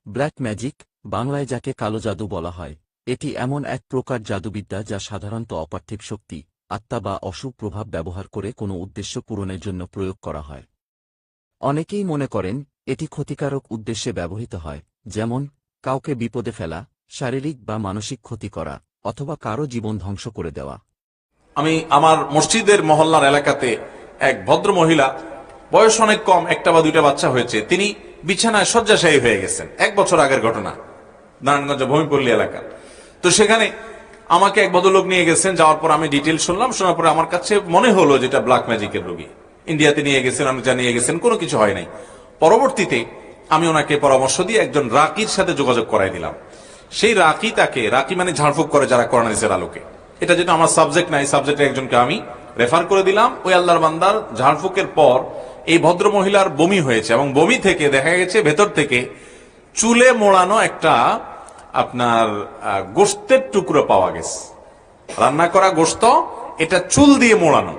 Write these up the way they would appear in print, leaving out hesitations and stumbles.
Black magic, বাংলায় যাকে কালো জাদু বলা হয়, এটি এমন এক প্রকার জাদুবিদ্যা যা সাধারণত অপার্থিব শক্তি, আত্মা বা অশুভ প্রভাব ব্যবহার করে কোনো উদ্দেশ্য পূরণের জন্য প্রয়োগ করা হয়। অনেকেই মনে করেন এটি ক্ষতিকারক উদ্দেশ্যে ব্যবহৃত হয়, যেমন কাউকে বিপদে ফেলা, শারীরিক বা মানসিক ক্ষতি করা, অথবা কারো জীবন ধ্বংস করে দেওয়া। আমি আমার মসজিদের মহল্লার এলাকাতে এক ভদ্র মহিলা, বয়স অনেক কম, একটা বা দুইটা বাচ্চা হয়েছে, তিনি বিছানায় শয্যাশায়ী হয়ে গেছেন। 1 বছর আগের ঘটনা, নারায়ণগঞ্জ ভূমিপল্লী এলাকা। তো সেখানে আমাকে এক ভদ্রলোক নিয়ে গেছেন। যাওয়ার পর আমি ডিটেল শুনলাম। শোনার পরে আমার কাছে মনে হলো যেটা ব্ল্যাক ম্যাজিকের রোগী। ইন্ডিয়াতে নিয়ে গেছেন, আমি নিয়ে গেছেন, কোনো কিছু হয় নাই। পরবর্তীতে আমি ওনাকে পরামর্শ দিয়ে একজন রাকির সাথে যোগাযোগ করাই দিলাম। সেই রাকি মানে ঝাড়ফুঁক করে যারা কোরআন হাদিসের আলোকে, এটা যেটা আমার সাবজেক্ট নাই, সাবজেক্টে একজনকে আমি রেফার করে দিলাম। ওই আল্লাহর বান্দার ঝাড়ফুঁকের পর এই ভদ্র মহিলার বমি হয়েছে, এবং বমি থেকে দেখা গেছে ভেতর থেকে চুলে মোড়ানো একটা আপনার গোশতের টুকরো পাওয়া গেছে, রান্না করা গোশত, এটা চুল দিয়ে মোড়ানো।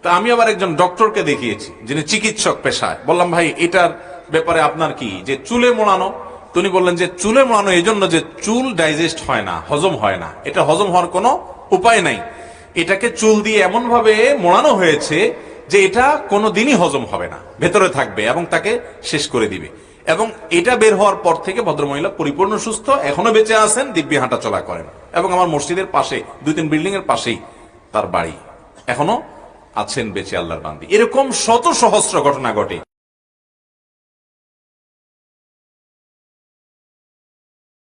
তা আমি আবার একজন ডক্টরকে দেখিয়েছি, যিনি চিকিৎসক পেশায়। বললাম, ভাই এটার ব্যাপারে আপনার কি, যে চুলে মোড়ানো? তিনি বললেন যে চুলে মোড়ানো এই জন্য যে চুল ডাইজেস্ট হয় না, হজম হয় না, এটা হজম হওয়ার কোনো উপায় নাই। এটাকে চুল দিয়ে এমন ভাবে মোড়ানো হয়েছে যে এটা কোনোদিনই হজম হবে না, ভেতরে থাকবে এবং তাকে শেষ করে দিবে। এবং এটা বের হওয়ার পর থেকে ভদ্রমহিলা পরিপূর্ণ সুস্থ, এখনো বেঁচে আছেন, দিব্যি হাঁটা চলা করেন, এবং আমার মসজিদের পাশে 2-3 বিল্ডিং এর পাশেই তার বাড়ি, এখনো আছেন বেঁচে আল্লাহর বান্দি। এরকম শত সহস্র ঘটনা ঘটে।